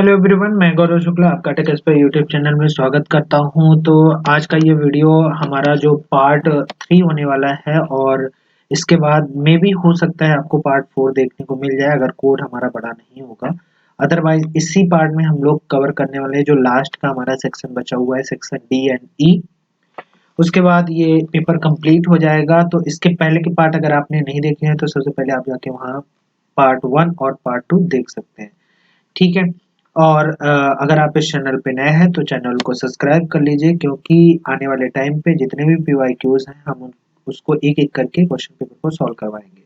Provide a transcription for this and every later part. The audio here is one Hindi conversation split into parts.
हेलो एवरीवन, मैं गौरव शुक्ला आपका टेक एक्सपर्ट यूट्यूब चैनल में स्वागत करता हूं। तो आज का ये वीडियो हमारा जो पार्ट 3 होने वाला है और इसके बाद मे भी हो सकता है आपको पार्ट 4 देखने को मिल जाए अगर कोड हमारा बड़ा नहीं होगा। अदरवाइज इसी पार्ट में हम लोग कवर करने वाले हैं जो लास्ट का हमारा सेक्शन बचा हुआ है, सेक्शन डी एंड ई। उसके बाद ये पेपर कंप्लीट हो जाएगा। तो इसके पहले के पार्ट अगर आपने नहीं देखे हैं तो सबसे पहले आप जाके वहाँ पार्ट 1 और पार्ट 2 देख सकते हैं। ठीक है। और अगर आप इस चैनल पे नए हैं तो चैनल को सब्सक्राइब कर लीजिए, क्योंकि आने वाले टाइम पे जितने भी पीवाईक्यूज हैं हम उसको एक एक करके क्वेश्चन पेपर को सॉल्व करवाएंगे।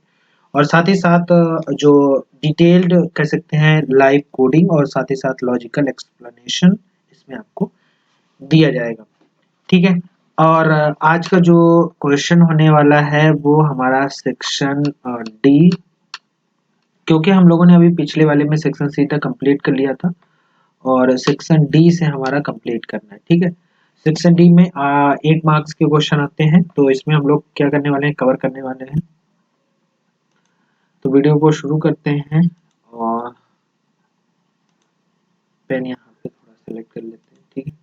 और साथ ही साथ जो डिटेल्ड कह सकते हैं लाइव कोडिंग और साथ ही साथ लॉजिकल एक्सप्लेनेशन इसमें आपको दिया जाएगा। ठीक है। और आज का जो क्वेश्चन होने वाला है वो हमारा सेक्शन डी, क्योंकि हम लोगों ने अभी पिछले वाले में सेक्शन सी तक कंप्लीट कर लिया था और सेक्शन डी से हमारा कंप्लीट करना है। ठीक है। सेक्शन डी में 8 मार्क्स के क्वेश्चन आते हैं, तो इसमें हम लोग क्या करने वाले हैं, कवर करने वाले हैं। तो वीडियो को शुरू करते हैं और पेन यहाँ पे थोड़ा सेलेक्ट कर लेते हैं। ठीक है।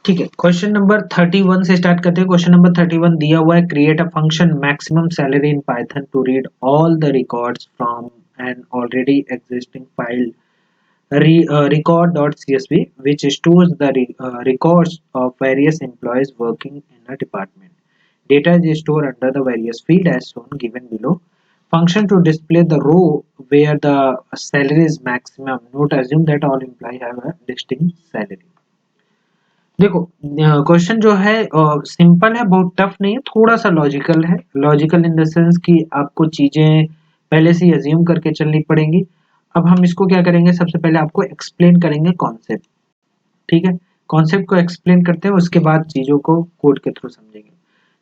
ठीक है, क्वेश्चन नंबर 31 से स्टार्ट करते हैं। क्वेश्चन नंबर 31 दिया हुआ है, create a function maximum salary in Python to read all the records from an already existing file record.csv, which stores the records of various employees working in a department. Data is stored under the various field as shown given below. Function to display the row where the salary is maximum. Note assume that all employees have a distinct salary. देखो, क्वेश्चन जो है सिंपल है, बहुत टफ नहीं है, थोड़ा सा लॉजिकल है। लॉजिकल इन द सेंस कि आपको चीजें पहले से अज्यूम करके चलनी पड़ेंगी। अब हम इसको क्या करेंगे, सबसे पहले आपको एक्सप्लेन करेंगे कॉन्सेप्ट। ठीक है। कॉन्सेप्ट को एक्सप्लेन करते हैं, उसके बाद चीजों को कोड के थ्रू समझेंगे।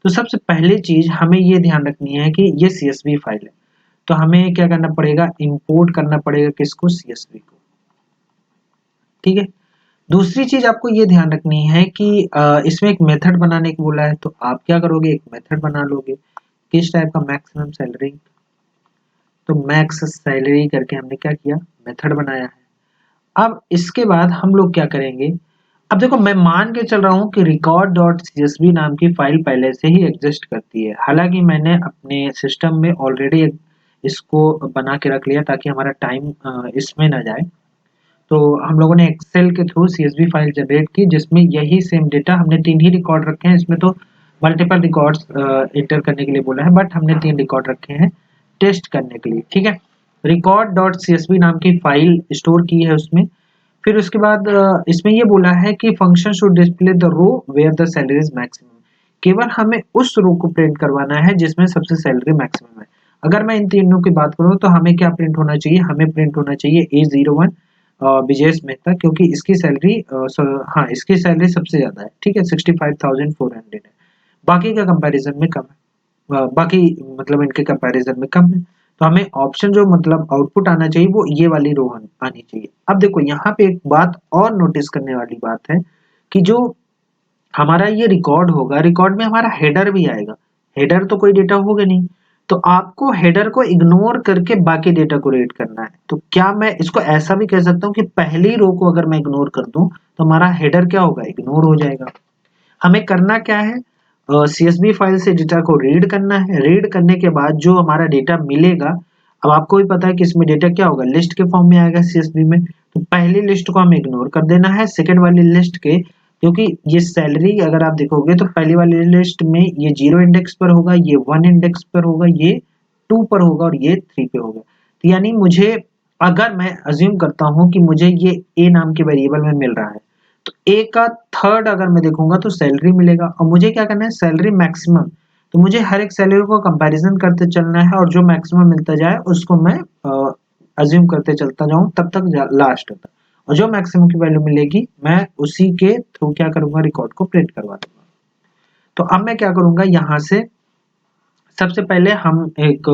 तो सबसे पहली चीज हमें ये ध्यान रखनी है कि ये CSV फाइल है, तो हमें क्या करना पड़ेगा, इंपोर्ट करना पड़ेगा किसको, CSV को। ठीक है। दूसरी चीज आपको ये ध्यान रखनी है कि इसमें एक मेथड बनाने को बोला है, तो आप क्या करोगे, एक मेथड बना लोगे। किस टाइप का, मैक्सिमम सैलरी। तो मैक्स सैलरी करके हमने क्या किया, मेथड बनाया है। अब इसके बाद हम लोग क्या करेंगे, अब देखो मैं मान के चल रहा हूँ कि record.csv नाम की फाइल पहले से ही एग्जिस्ट करती है। हालांकि मैंने अपने सिस्टम में ऑलरेडी इसको बना के रख लिया ताकि हमारा टाइम इसमें ना जाए। तो हम लोगों ने एक्सेल के थ्रू CSV फाइल जनरेट की, जिसमें यही सेम डेटा हमने 3 ही रिकॉर्ड रखे हैं। इसमें तो मल्टीपल रिकॉर्ड्स एंटर करने के लिए बोला है, बट हमने 3 रिकॉर्ड रखे हैं टेस्ट करने के लिए। ठीक है। record.csv नाम की फाइल स्टोर की है उसमें। फिर उसके बाद इसमें ये बोला है कि function should display the row where the salary is maximum. केवल हमें उस रो को प्रिंट करवाना है जिसमें सबसे सैलरी मैक्सिमम है। अगर मैं इन तीनों की बात करूं तो हमें क्या प्रिंट होना चाहिए, हमें प्रिंट होना चाहिए A01 विजेश मेहता, क्योंकि इसकी सैलरी हाँ इसकी सैलरी सबसे ज्यादा है। ठीक है, 65,400 है। बाकी का कंपैरिजन में कम है, बाकी मतलब इनके कंपैरिजन में कम है। तो हमें ऑप्शन जो मतलब आउटपुट आना चाहिए वो ये वाली रो आनी चाहिए। अब देखो यहाँ पे एक बात और नोटिस करने वाली बात है कि जो हमारा ये रिकॉर्ड होगा, रिकॉर्ड में हमारा हेडर भी आएगा। हेडर तो कोई डेटा होगा नहीं, तो आपको हेडर को इग्नोर करके बाकी डेटा को रीड करना है। तो क्या मैं इसको ऐसा भी कह सकता हूँ कि पहली रो को अगर मैं इग्नोर कर दूं तो हमारा हेडर क्या होगा, इग्नोर हो जाएगा। हमें करना क्या है, CSV फाइल से डेटा को रीड करना है। रीड करने के बाद जो हमारा डेटा मिलेगा, अब आपको भी पता है कि इसमें डेटा क्या होगा, लिस्ट के फॉर्म में आएगा CSV में। तो पहली लिस्ट को हमें इग्नोर कर देना है, सेकंड वाली लिस्ट के, क्योंकि ये सैलरी अगर आप देखोगे तो पहली वाली लिस्ट में ये 0 इंडेक्स पर होगा, ये 1 इंडेक्स पर होगा, ये 2 पर होगा और ये 3 पे होगा। तो यानी मुझे, अगर मैं अज्यूम करता हूं कि मुझे ये A नाम के वेरिएबल में मिल रहा है, तो ए का थर्ड अगर मैं देखूंगा तो सैलरी मिलेगा। और मुझे क्या करना है, सैलरी मैक्सिमम। तो मुझे हर एक सैलरी को कंपैरिजन करते चलना है और जो मैक्सिमम मिलता जाए उसको मैं अज्यूम करते चलता जाऊं तब तक लास्ट तक। और जो मैक्सिमम की वैल्यू मिलेगी मैं उसी के थ्रू क्या करूंगा, रिकॉर्ड को प्रिंट करवा दूंगा। तो अब मैं क्या करूंगा, यहाँ से सबसे पहले हम एक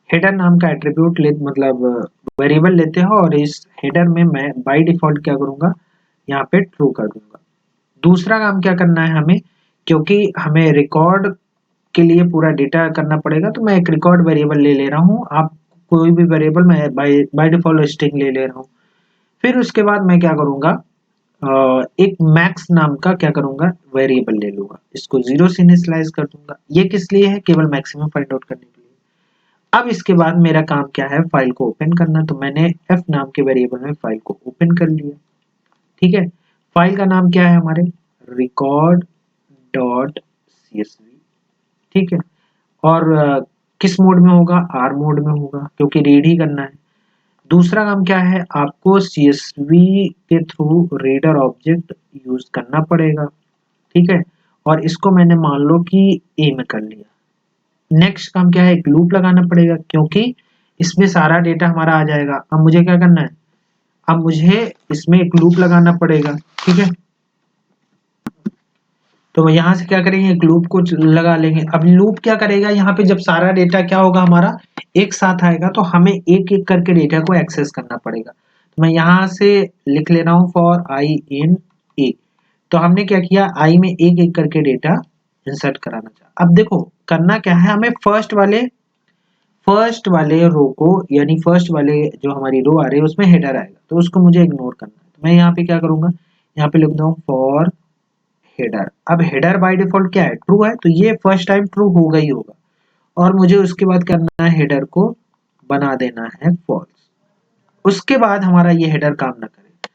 हेडर नाम का एट्रीब्यूट ले मतलब वेरिएबल लेते हैं और इस हेडर में मैं बाय डिफॉल्ट क्या करूंगा, यहाँ पे ट्रू कर दूंगा। दूसरा काम क्या करना है हमें, क्योंकि हमें रिकॉर्ड के लिए पूरा डेटा करना पड़ेगा, तो मैं एक रिकॉर्ड वेरिएबल ले ले रहा हूँ। आप कोई भी वेरिएबल मैं बाय डिफॉल्ट स्ट्रिंग ले रहा हूँ। फिर उसके बाद मैं क्या करूंगा, एक मैक्स नाम का क्या करूंगा वेरिएबल ले लूंगा, इसको 0 से इनिशियलाइज कर दूंगा। ये किस लिए है, केवल मैक्सिमम फाइंड आउट करने के लिए। अब इसके बाद मेरा काम क्या है, फाइल को ओपन करना। तो मैंने एफ नाम के वेरिएबल में फाइल को ओपन कर लिया। ठीक है, फाइल का नाम क्या है हमारे, रिकॉर्ड डॉट CSV। ठीक है, और किस मोड में होगा, आर मोड में होगा, क्योंकि रीड ही करना है। दूसरा काम क्या है, आपको CSV के थ्रू रीडर ऑब्जेक्ट यूज करना पड़ेगा। ठीक है, और इसको मैंने मान लो कि ए में कर लिया। नेक्स्ट काम क्या है, एक लूप लगाना पड़ेगा, क्योंकि इसमें सारा डेटा हमारा आ जाएगा। अब मुझे क्या करना है, अब मुझे इसमें एक लूप लगाना पड़ेगा। ठीक है, तो यहाँ से क्या करेंगे, एक लूप को लगा लेंगे। अब लूप क्या करेगा, यहाँ पे जब सारा डेटा क्या होगा हमारा एक साथ आएगा, तो हमें एक एक करके डेटा को एक्सेस करना पड़ेगा। तो मैं यहाँ से लिख ले रहा हूँ फॉर आई इन ए। तो हमने क्या किया, आई में एक एक करके डेटा इंसर्ट कराना चाहा। अब देखो करना क्या है, हमें फर्स्ट वाले रो को, यानी फर्स्ट वाले जो हमारी रो आ रही है उसमें हेडर आएगा, तो उसको मुझे इग्नोर करना है। तो मैं यहाँ पे क्या करूंगा, यहाँ पे लिख दूँ फॉर हेडर। अब हेडर बाय डिफॉल्ट क्या है, ट्रू है, तो ये फर्स्ट टाइम ट्रू होगा ही होगा। और मुझे उसके बाद करना है, हेडर को बना देना है फॉल्स। उसके बाद हमारा ये हेडर काम ना करे।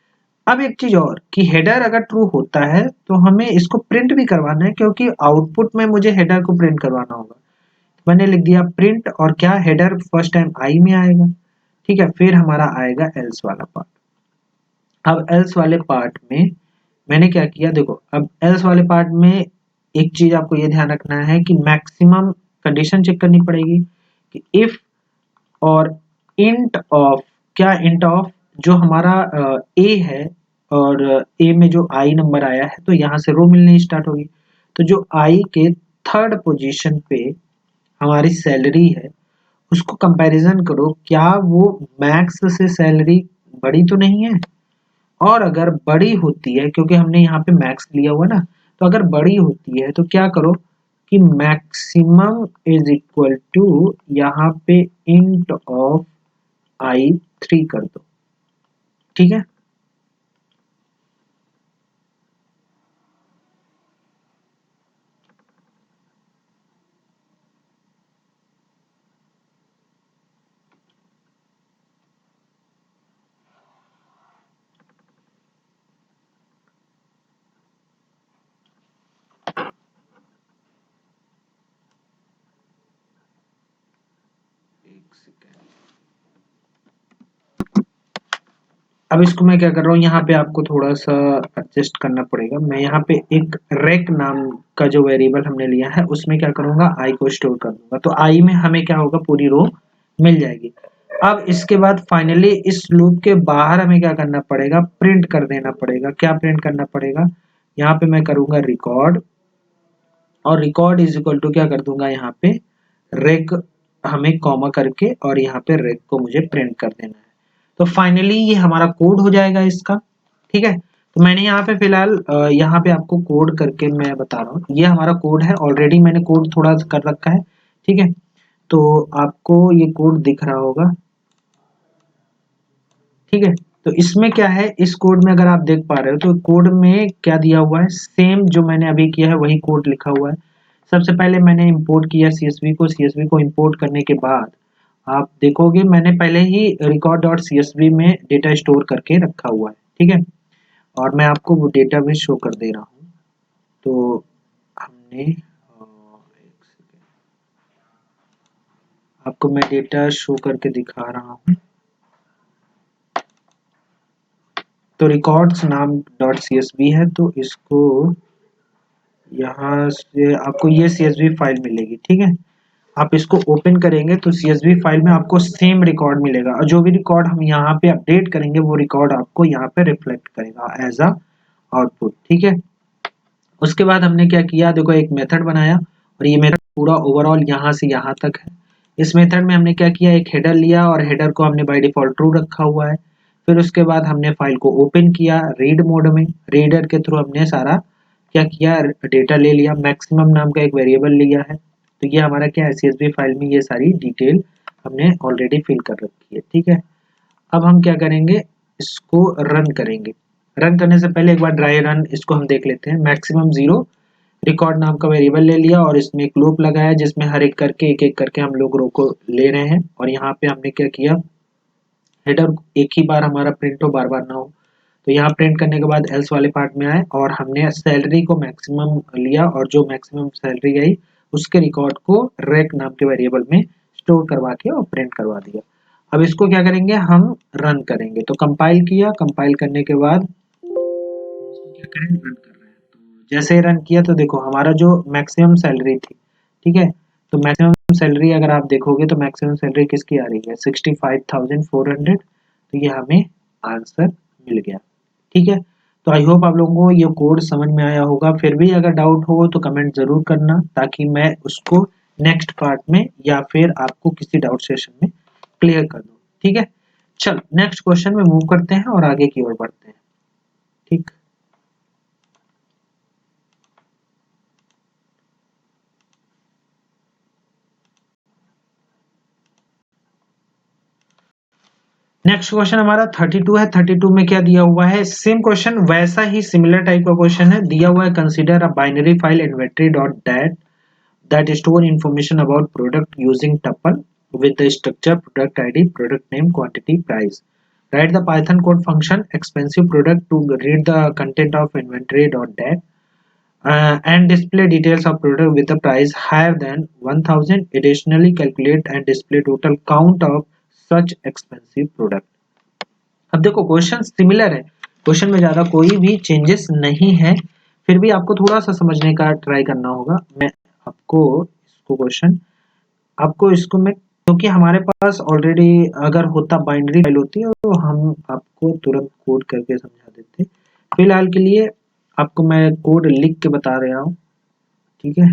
अब एक चीज और कि हेडर अगर ट्रू होता है तो हमें इसको प्रिंट भी करवाना है, क्योंकि आउटपुट में मुझे हेडर को प्रिंट करवाना होगा। मैंने लिख दिया प्रिंट, और क्या, हेडर फर्स्ट टाइम आई में आएगा। ठीक है, फिर हमारा आएगा एल्स वाला पार्ट। अब एल्स वाले पार्ट में मैंने क्या किया, देखो अब एल्स वाले पार्ट में एक चीज आपको ये ध्यान रखना है कि मैक्सिमम कंडीशन चेक करनी पड़ेगी कि इफ और इंट ऑफ, क्या इंट ऑफ, जो हमारा ए है और ए में जो आई नंबर आया है तो यहाँ से रो मिलनी स्टार्ट होगी। तो जो आई के थर्ड पोजीशन पे हमारी सैलरी है उसको कंपैरिजन करो, क्या वो मैक्स से सैलरी बड़ी तो नहीं है। और अगर बड़ी होती है, क्योंकि हमने यहाँ पे मैक्स लिया हुआ ना, तो अगर बड़ी होती है तो क्या करो कि मैक्सिमम इज इक्वल टू यहाँ पे इंट ऑफ आई 3 कर दो। ठीक है, अब इसको मैं क्या कर रहा हूँ, यहाँ पे आपको थोड़ा सा एडजस्ट करना पड़ेगा। मैं यहाँ पे एक रेक नाम का जो वेरिएबल हमने लिया है उसमें क्या करूंगा, आई को स्टोर कर दूंगा। तो आई में हमें क्या होगा, पूरी रो मिल जाएगी। अब इसके बाद फाइनली इस लूप के बाहर हमें क्या करना पड़ेगा, प्रिंट कर देना पड़ेगा। क्या प्रिंट करना पड़ेगा, यहाँ पे मैं करूंगा रिकॉर्ड, और रिकॉर्ड इज इक्वल टू क्या कर दूंगा, यहाँ पे रेक, हमें कॉमा करके, और यहाँ पे रेक को मुझे प्रिंट कर देना है। तो फाइनली ये हमारा कोड हो जाएगा इसका। ठीक है, तो मैंने यहाँ पे फिलहाल यहाँ पे आपको कोड करके मैं बता रहा हूँ, ये हमारा कोड है, ऑलरेडी मैंने कोड थोड़ा कर रखा है। ठीक है, तो आपको ये कोड दिख रहा होगा। ठीक है, तो इसमें क्या है, इस कोड में अगर आप देख पा रहे हो तो कोड में क्या दिया हुआ है, सेम जो मैंने अभी किया है वही कोड लिखा हुआ है। सबसे पहले मैंने इंपोर्ट किया CSV को इंपोर्ट करने के बाद आप देखोगे मैंने पहले ही रिकॉर्ड डॉट CSV में डेटा स्टोर करके रखा हुआ है। ठीक है, और मैं आपको वो डेटा भी शो कर दे रहा हूँ। तो हमने एक सेकेंड, आपको मैं डेटा शो करके दिखा रहा हूँ। तो रिकॉर्ड्स नाम डॉट CSV है, तो इसको यहाँ से आपको ये CSV फाइल मिलेगी। ठीक है, आप इसको ओपन करेंगे तो CSV फाइल में आपको सेम रिकॉर्ड मिलेगा, और जो भी रिकॉर्ड हम यहाँ पे अपडेट करेंगे वो रिकॉर्ड आपको यहाँ पे रिफ्लेक्ट करेगा एज अ आउटपुट। ठीक है, उसके बाद हमने क्या किया, देखो एक मेथड बनाया, और ये मेथड पूरा ओवरऑल यहाँ से यहाँ तक है। इस मेथड में हमने क्या किया, एक हेडर लिया, और हेडर को हमने बाय डिफॉल्ट ट्रू रखा हुआ है। फिर उसके बाद हमने फाइल को ओपन किया रीड मोड में, रीडर के थ्रू हमने सारा क्या किया, डेटा ले लिया, मैक्सिमम नाम का एक वेरिएबल लिया है। तो ये हमारा क्या है, CSV फाइल में ये सारी डिटेल हमने ऑलरेडी फिल कर रखी है, ठीक है। अब हम क्या करेंगे, इसको रन करेंगे। रन करने से पहले एक बार ड्राई रन इसको हम देख लेते हैं। मैक्सिमम 0 रिकॉर्ड नाम का वेरिएबल ले लिया और इसमें एक लूप लगाया जिसमें हर एक करके एक एक करके हम लोग रो को ले रहे हैं। और यहाँ पे हमने क्या किया, हेडर एक ही बार हमारा प्रिंट हो, बार बार ना हो। तो यहाँ प्रिंट करने के बाद एल्स वाले पार्ट में आए और हमने सैलरी को मैक्सिमम लिया और जो मैक्सिमम सैलरी आई उसके रिकॉर्ड को रेक नाम के वेरिएबल में स्टोर करवा के और प्रिंट करवा दिया। अब इसको क्या करेंगे, हम रन करेंगे। तो कंपाइल किया, कंपाइल करने के बाद इसको क्या करें, रन कर रहे हैं। तो जैसे ही रन किया तो देखो हमारा जो मैक्सिमम सैलरी थी, ठीक है, तो मैक्सिमम सैलरी अगर आप देखोगे तो मैक्सिमम सैलरी किसकी आ रही है, 65,400। तो ये हमें आंसर मिल गया, ठीक है। तो आई होप आप लोगों को ये कोड समझ में आया होगा। फिर भी अगर डाउट हो तो कमेंट जरूर करना ताकि मैं उसको नेक्स्ट पार्ट में या फिर आपको किसी डाउट सेशन में क्लियर कर दूं, ठीक है। चल नेक्स्ट क्वेश्चन में मूव करते हैं और आगे की ओर बढ़ते हैं, ठीक। नेक्स्ट क्वेश्चन हमारा 32 है। 32 में क्या दिया हुआ है, सेम क्वेश्चन, वैसा ही सिमिलर टाइप का क्वेश्चन है। दिया हुआ है, consider a binary file inventory dot that that store information about product using tuple with the structure product id, product name, quantity, price. Write the python code function expensive product to read the content of inventory.dat and display details of product with a price higher than 1000. Additionally calculate and display total count of such expensive product. अब देखो क्वेश्चन सिमिलर है, क्वेश्चन में ज्यादा कोई भी चेंजेस नहीं है, फिर भी आपको थोड़ा सा समझने का ट्राई करना होगा। मैं आपको इसको क्वेश्चन, आपको इसको मैं, क्योंकि हमारे पास ऑलरेडी अगर होता बाइनरी फाइल होती है तो हम आपको तुरंत कोड करके समझा देते। फिलहाल के लिए आपको मैं कोड लिख के बता रहा हूँ, ठीक है।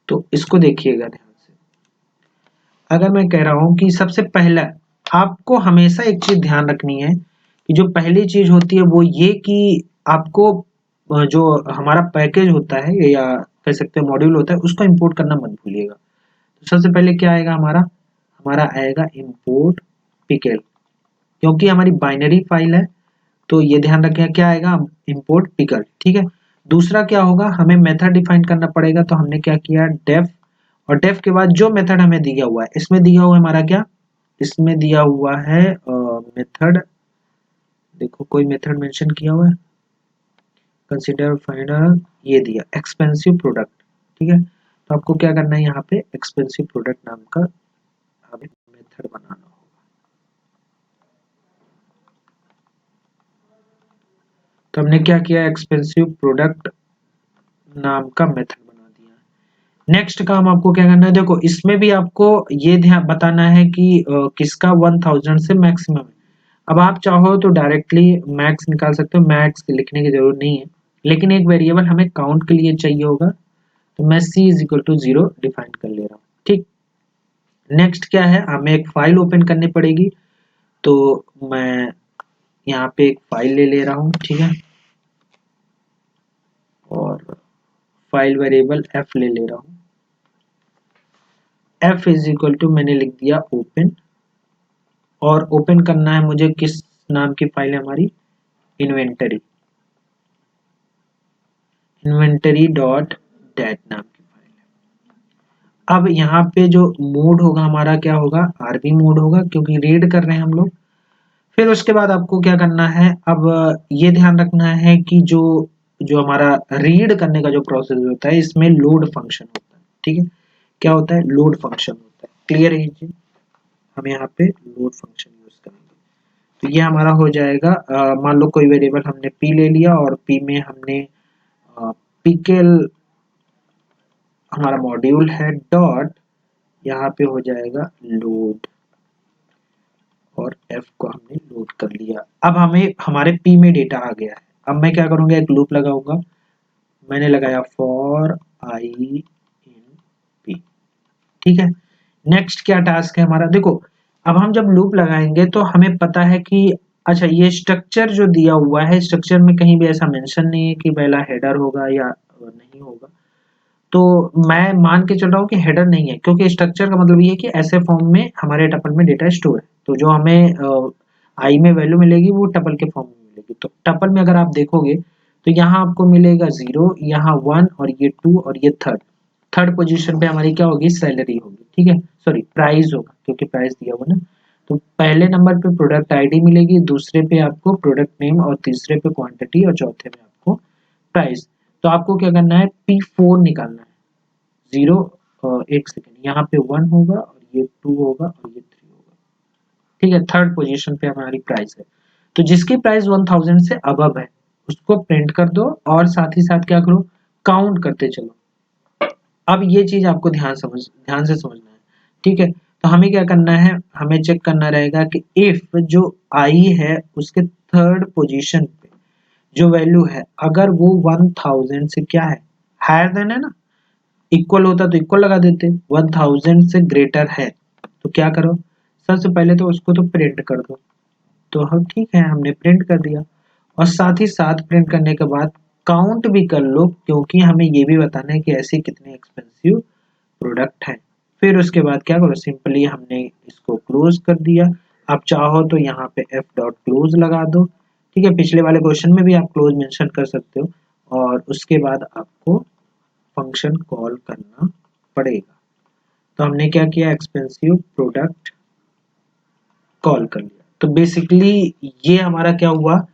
तो इसको देखिएगा ध्यान से। अगर मैं कह रहा हूँ कि सबसे पहला आपको हमेशा एक चीज ध्यान रखनी है कि जो पहली चीज होती है वो ये कि आपको जो हमारा पैकेज होता है या कह सकते हैं मॉड्यूल होता है उसको इंपोर्ट करना मत भूलिएगा। तो सबसे पहले क्या आएगा हमारा, हमारा आएगा इंपोर्ट पिकल, क्योंकि हमारी बाइनरी फाइल है तो ये ध्यान रखें क्या आएगा, इंपोर्ट पिकल, ठीक है। दूसरा क्या होगा, हमें मेथड डिफाइन करना पड़ेगा। तो हमने क्या किया, डेफ, और डेफ के बाद जो मेथड हमें दिया हुआ है, इसमें दिया हुआ है हमारा क्या, इसमें दिया हुआ है मेथड, देखो कोई मेथड मेंशन किया हुआ है, कंसीडर फाइनल, ये दिया एक्सपेंसिव प्रोडक्ट, ठीक है। तो आपको क्या करना है, यहाँ पे एक्सपेंसिव प्रोडक्ट नाम का हमें मेथड बनाना होगा। तो हमने क्या किया, एक्सपेंसिव प्रोडक्ट नाम का मेथड बना दिया। नेक्स्ट काम आपको क्या करना है, देखो इसमें भी आपको ये ध्यान बताना है कि किसका 1000 से मैक्सिमम है। अब आप चाहो तो डायरेक्टली मैक्स निकाल सकते हो, मैक्स लिखने की जरूरत नहीं है, लेकिन एक वेरिएबल हमें काउंट के लिए चाहिए होगा। तो मैं c is equal to 0 define कर ले रहा हूँ, ठीक। नेक्स्ट क्या है, हमें एक फाइल ओपन करनी पड़ेगी। तो मैं यहाँ पे एक फाइल ले ले रहा हूँ, ठीक है, और फाइल वेरिएबल f ले ले रहा हूँ। f इज इक्वल टू मैंने लिख दिया ओपन, और ओपन करना है मुझे किस नाम की फाइल है हमारी, इन्वेंटरी, इन्वेंटरी डॉट दैट नाम की फाइल है। अब यहाँ पे जो मोड होगा हमारा क्या होगा, आरबी मोड होगा, क्योंकि रीड कर रहे हैं हम लोग। फिर उसके बाद आपको क्या करना है, अब ये ध्यान रखना है कि जो जो हमारा रीड करने का जो प्रोसेस होता है इसमें लोड फंक्शन होता है, ठीक है। क्या होता है, लोड फंक्शन होता है, क्लियर है ये चीज, हम यहाँ पे लोड फंक्शन यूज करेंगे। तो ये हमारा हो जाएगा, मान लो कोई वेरिएबल हमने p ले लिया और p में हमने पिकल हमारा मॉड्यूल है डॉट, यहाँ पे हो जाएगा लोड, और f को हमने लोड कर लिया। अब हमें हमारे p में डेटा आ गया है। अब मैं क्या करूंगा, एक लूप लगाऊंगा, मैंने लगाया फॉर i इन p, ठीक है। नेक्स्ट क्या टास्क है हमारा, देखो अब हम जब लूप लगाएंगे तो हमें पता है कि अच्छा ये स्ट्रक्चर जो दिया हुआ है, स्ट्रक्चर में कहीं भी ऐसा मेंशन नहीं है कि पहला हेडर होगा या नहीं होगा। तो मैं मान के चल रहा हूँ कि हेडर नहीं है, क्योंकि स्ट्रक्चर का मतलब ये है कि ऐसे फॉर्म में हमारे टपल में डेटा स्टोर है, तो जो हमें आई में वैल्यू मिलेगी वो टपल के फॉर्म में मिलेगी। तो टपल में अगर आप देखोगे तो यहाँ आपको मिलेगा 0, यहाँ 1 और ये 2 और ये थर्ड पोजीशन पे हमारी क्या होगी, सैलरी होगी, ठीक है, सॉरी प्राइस होगा, क्योंकि प्राइस दिया हुआ ना। तो पहले नंबर पे प्रोडक्ट आईडी मिलेगी, दूसरे पे आपको प्रोडक्ट नेम और तीसरे पे क्वांटिटी और चौथे में आपको प्राइस। तो आपको क्या करना है, P4 निकालना है। 0 एक सेकेंड, यहाँ पे 1 होगा और ये 2 होगा और ये 3 होगा, ठीक है। थर्ड पोजीशन पे हमारी प्राइस है, तो जिसकी प्राइस 1000 से अबव है उसको प्रिंट कर दो और साथ ही साथ क्या करो, काउंट करते चलो। अब ये चीज आपको ध्यान से समझना है, ठीक है। तो हमें क्या करना है, हमें चेक करना रहेगा कि इफ जो आई है उसके थर्ड पोजीशन पे जो वैल्यू है अगर वो 1000 से क्या है, हायर देन है ना, इक्वल होता तो इक्वल लगा देते, 1000 से ग्रेटर है तो क्या करो, सबसे पहले तो उसको तो प्रिंट कर दो। तो हम ठीक है, हमने प्रिंट कर दिया और साथ ही साथ प्रिंट करने के बाद काउंट भी कर लो, क्योंकि हमें ये भी बताना है कि ऐसे कितने एक्सपेंसिव प्रोडक्ट हैं। फिर उसके बाद क्या करो, सिंपली हमने इसको क्लोज कर दिया। आप चाहो तो यहाँ पे एफ डॉट क्लोज लगा दो, ठीक है, पिछले वाले क्वेश्चन में भी आप क्लोज मेंशन कर सकते हो। और उसके बाद आपको फंक्शन कॉल करना पड़ेगा। तो हमने क्या किया, एक्सपेंसिव प्रोडक्ट कॉल कर लिया। तो बेसिकली ये हमारा क्या हुआ।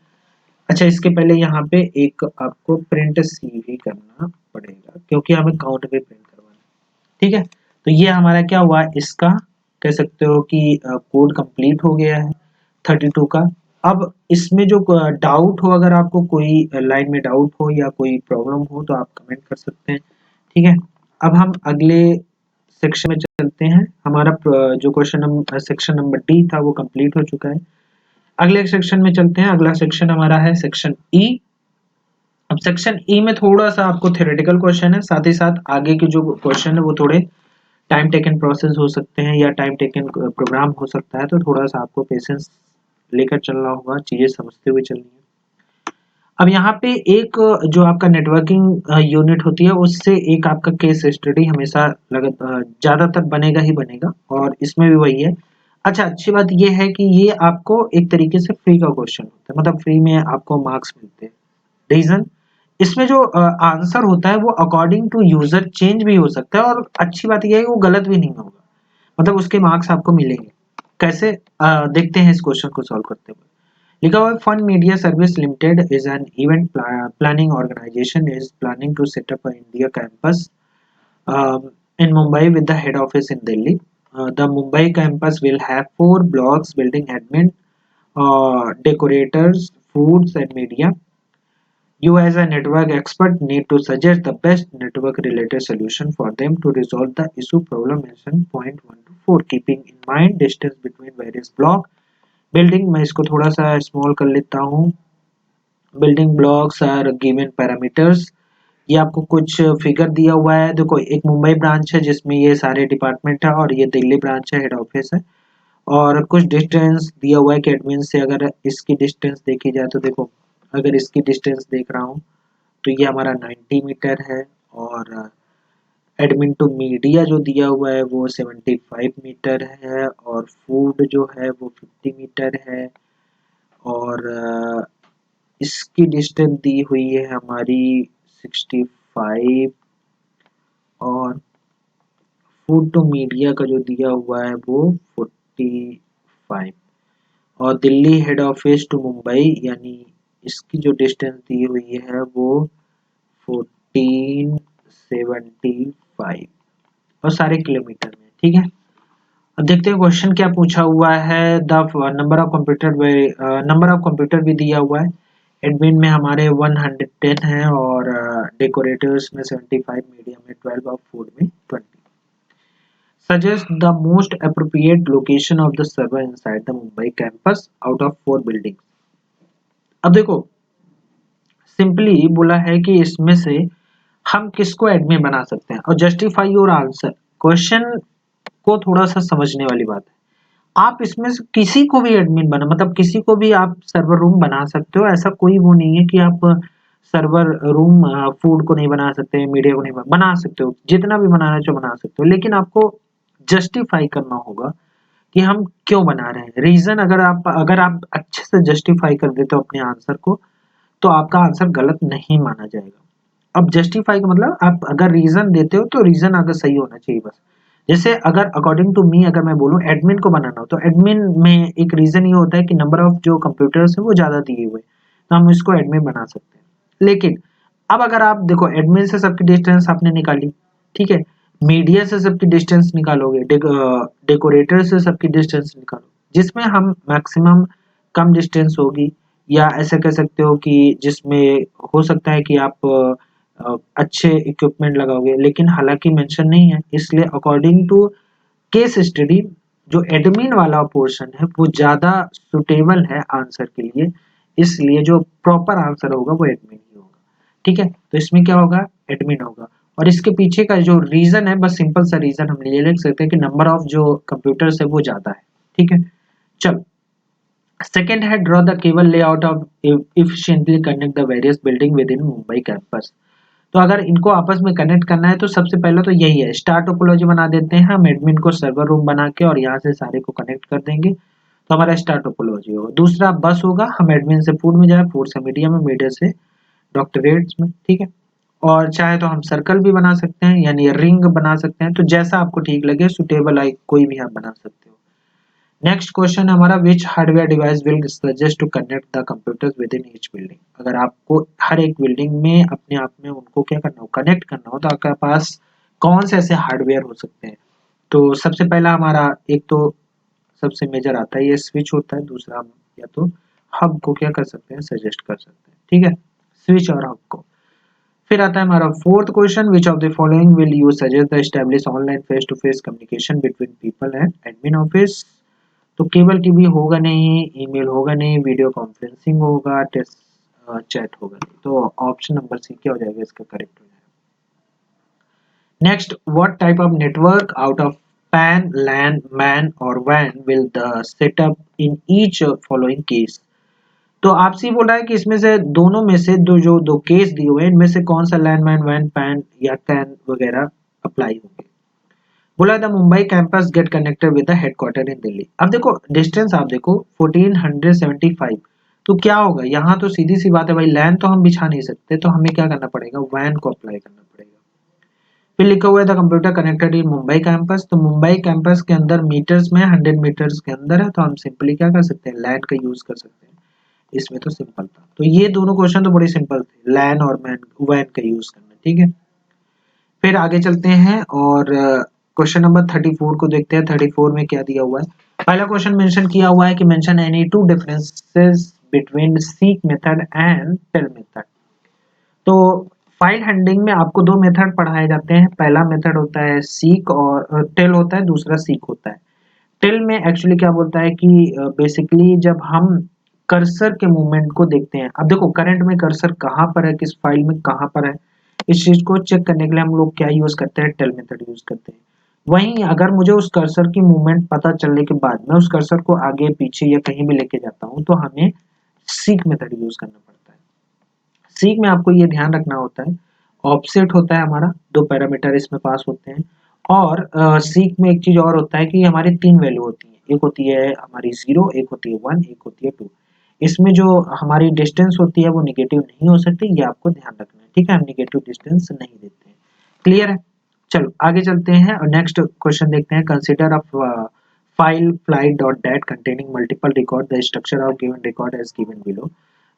अच्छा, इसके पहले यहाँ पे एक आपको प्रिंट सीवी करना पड़ेगा, क्योंकि हमें काउंट पे प्रिंट करवाना है, ठीक है। तो ये हमारा क्या हुआ, इसका कह सकते हो कि कोड कंप्लीट हो गया है 32 का। अब इसमें जो डाउट हो, अगर आपको कोई लाइन में डाउट हो या कोई प्रॉब्लम हो तो आप कमेंट कर सकते हैं, ठीक है। अब हम अगले सेक्शन में चलते हैं। हमारा जो सेक्शन नंबर डी था वो कंप्लीट हो चुका है। अगले सेक्शन में चलते हैं। अगला सेक्शन हमारा है सेक्शन ई। अब सेक्शन ई में थोड़ा सा आपको थ्योरेटिकल क्वेश्चन है, साथ ही साथ आगे के जो क्वेश्चन है वो थोड़े टाइम टेकन प्रोसेस हो सकते हैं या टाइम टेकन प्रोग्राम हो सकता है, तो थोड़ा सा आपको पेशेंस लेकर चलना होगा, चीजें समझते हुए चलनी है। अब यहाँ पे एक जो आपका नेटवर्किंग यूनिट होती है उससे एक आपका केस स्टडी हमेशा ज्यादातर बनेगा ही बनेगा, और इसमें भी वही है। अच्छा, अच्छी बात ये है कि ये आपको एक तरीके से फ्री का क्वेश्चन होता है, मतलब फ्री में आपको मार्क्स मिलते हैं। रीजन, इसमें जो आंसर होता है वो अकॉर्डिंग टू यूजर चेंज भी हो सकता है, और अच्छी बात यह है कि वो गलत भी नहीं होगा, मतलब उसके मार्क्स आपको मिलेंगे। कैसे, देखते हैं इस क्वेश्चन को सॉल्व करते हुए। लिखा हुआ है, fun media service limited is an event planning organisation is planning to set up India campus in Mumbai with the head office in Delhi. The Mumbai campus will have 4 blocks: building admin, decorators, foods, and media. You as a network expert need to suggest the best network related solution for them to resolve the issue problem mentioned point 1 to 4, keeping in mind distance between various block building। मैं इसको थोड़ा सा स्मॉल कर लेता हूँ। Building blocks are given parameters, ये आपको कुछ फिगर दिया हुआ है। देखो, एक मुंबई ब्रांच है जिसमें ये सारे डिपार्टमेंट है, और ये दिल्ली ब्रांच है, हेड ऑफिस है। और कुछ डिस्टेंस दिया हुआ है कि एडमिन से अगर इसकी डिस्टेंस देखी जाए तो देखो, अगर इसकी डिस्टेंस देख रहा हूँ तो ये हमारा 90 मीटर है, और एडमिन टू मीडिया जो दिया हुआ है वो 75 मीटर है, और फूड जो है वो 50 मीटर है, और इसकी डिस्टेंस दी हुई है हमारी 65, और फूड टू मीडिया का जो दिया हुआ है वो 45, और Delhi head office to Mumbai यानी इसकी जो डिस्टेंस दी हुई है वो 1475, और सारे किलोमीटर में, ठीक है। अब देखते हैं क्वेश्चन क्या पूछा हुआ है। द नंबर ऑफ कंप्यूटर भी दिया हुआ है। एडमिन में हमारे 110 है, और डेकोरेटर्स में 75, मीडिया में 12 और फूड में 20। Suggest the most appropriate location of the server inside the Mumbai campus out of 4 buildings। अब देखो, सिंपली बोला है कि इसमें से हम किसको एडमिन बना सकते हैं, और जस्टिफाई योर आंसर। क्वेश्चन को थोड़ा सा समझने वाली बात है। आप इसमें से किसी को भी एडमिन बना, मतलब किसी को भी आप सर्वर रूम बना सकते हो, ऐसा कोई वो नहीं है कि आप सर्वर रूम फूड को नहीं बना सकते, मीडिया को नहीं बना सकते हो, जितना भी बनाना चाहो बना सकते हो, लेकिन आपको जस्टिफाई करना होगा कि हम क्यों बना रहे हैं। रीजन अगर आप अच्छे से जस्टिफाई कर देते हो अपने आंसर को, तो आपका आंसर गलत नहीं माना जाएगा। अब जस्टिफाई का मतलब आप अगर रीजन देते हो तो रीजन अगर सही होना चाहिए बस। जैसे अगर अकॉर्डिंग टू मी अगर मैं बोलूं एडमिन को बनाना हो, तो एडमिन में एक रीजन ये होता है कि नंबर ऑफ जो कंप्यूटर्स है वो ज्यादा दिए हुए, तो हम इसको एडमिन बना सकते हैं। लेकिन अब अगर आप देखो एडमिन से सबकी डिस्टेंस आपने निकाली, ठीक है, मीडिया से सबकी डिस्टेंस निकालोगे, डेकोरेटर से सबकी डिस्टेंस निकालो, जिसमें हम मैक्सिमम कम डिस्टेंस होगी, या ऐसा कह सकते हो कि जिसमें हो सकता है कि आप अच्छे इक्विपमेंट लगाओगे, लेकिन हालांकि मेंशन नहीं है, इसलिए अकॉर्डिंग टू केस स्टडी जो एडमिन वाला पोर्शन है वो ज्यादा सुटेबल है आंसर के लिए, इसलिए जो प्रॉपर आंसर होगा वो एडमिन ही होगा। ठीक है, तो इसमें क्या होगा, एडमिन होगा। और इसके पीछे का जो रीजन है, बस सिंपल सा रीजन हम ये लिख सकते हैं कि नंबर ऑफ जो कंप्यूटर्स है वो ज्यादा है। ठीक है, चलो सेकेंड है draw the cable layout of efficiently connect the various building within Mumbai campus. तो अगर इनको आपस में कनेक्ट करना है तो सबसे पहले तो यही है, स्टार टोपोलॉजी बना देते हैं हम एडमिन को सर्वर रूम बना के, और यहाँ से सारे को कनेक्ट कर देंगे, तो हमारा स्टार टोपोलॉजी होगा। दूसरा बस होगा, हम एडमिन से फूड में जाए, फूड से मीडिया में, मीडिया से डॉक्टरेट्स में। ठीक है, और चाहे तो हम सर्कल भी बना सकते हैं, यानी रिंग बना सकते हैं, तो जैसा आपको ठीक लगे सुटेबल है कोई भी आप बना सकते हो। नेक्स्ट क्वेश्चन हमारा, which hardware device will suggest to connect the computers within each building. अगर आपको हर एक बिल्डिंग में अपने आप में उनको क्या करना हो, कनेक्ट करना हो, तो आपके पास कौन से ऐसे हार्डवेयर हो सकते हैं। तो सबसे पहला हमारा एक तो सबसे मेजर आता है ये स्विच होता है, दूसरा हम या तो हब को क्या कर सकते हैं, सजेस्ट कर सकते हैं। ठीक है, स्विच और हब को। फिर आता है हमारा fourth question, which of the following will you suggest the establish online face to face communication between people and admin office. तो केबल टीवी होगा नहीं, ईमेल होगा नहीं, वीडियो कॉन्फ्रेंसिंग होगा, टेस्ट चैट होगा नहीं, तो ऑप्शन नंबर सी क्या हो जाएगा इसका करेक्ट हो जाएगा। Next, what type of network out of PAN LAN MAN और वैन will the setup in each following case. तो आपसे बोल रहा है कि इसमें से दोनों में से दो केस दिए हुए हैं, इनमें से कौन सा लैंड मैन वैन पैन या कैन वगैरह अप्लाई होंगे। बोला the Mumbai campus get connected with the headquarter in Delhi. अब देखो डिस्टेंस आप देखो 1475, तो क्या होगा यहाँ, तो सीधी सी बात है भाई, लैन तो हम बिछा नहीं सकते, तो हमें क्या करना पड़ेगा, वैन को अप्लाई करना पड़ेगा। फिर लिखा हुआ है the computer connected in Mumbai campus, तो मुंबई कैंपस के अंदर मीटर्स में 100 मीटर्स के अंदर है, तो हम सिंपली क्या कर सकते हैं, लैन का यूज कर सकते हैं। इसमें तो सिंपल था, तो ये दोनों क्वेश्चन तो बड़े सिंपल थे, लैन और मैन वैन का यूज करना। ठीक है, फिर आगे चलते हैं और क्वेश्चन नंबर 34 को देखते हैं। 34 में क्या दिया हुआ है, पहला क्वेश्चन मेंशन किया हुआ है कि mention any two differences between seek method and tell method. तो फाइल हैंडलिंग में आपको दो मेथड पढ़ाए जाते हैं, पहला मेथड होता है सीक और टेल होता है, दूसरा सीक होता है। टेल में एक्चुअली क्या बोलता है कि बेसिकली जब हम कर्सर के मूवमेंट को देखते हैं, अब देखो करंट में कर्सर कहाँ पर है, किस फाइल में कहाँ पर है, इस चीज को चेक करने के लिए हम लोग क्या यूज करते हैं, टेल मेथड यूज करते हैं। वहीं अगर मुझे उस कर्सर की मूवमेंट पता चलने के बाद मैं उस कर्सर को आगे पीछे या कहीं भी लेके जाता हूँ, तो हमें सीक मेथड यूज करना पड़ता है। सीक में आपको ये ध्यान रखना होता है, ऑफसेट होता है हमारा, दो पैरामीटर इसमें पास होते हैं, और सीक में एक चीज और होता है कि हमारी तीन वैल्यू होती है, एक होती है हमारी 0, एक होती है 1, एक होती है 2। इसमें जो हमारी डिस्टेंस होती है वो निगेटिव नहीं हो सकती, ये आपको ध्यान रखना है। ठीक है, हम निगेटिव डिस्टेंस नहीं देते हैं। क्लियर है, चलो आगे चलते हैं और नेक्स्ट क्वेश्चन देखते हैं। Consider of file flight dot dat containing multiple record, the structure of given record as given below,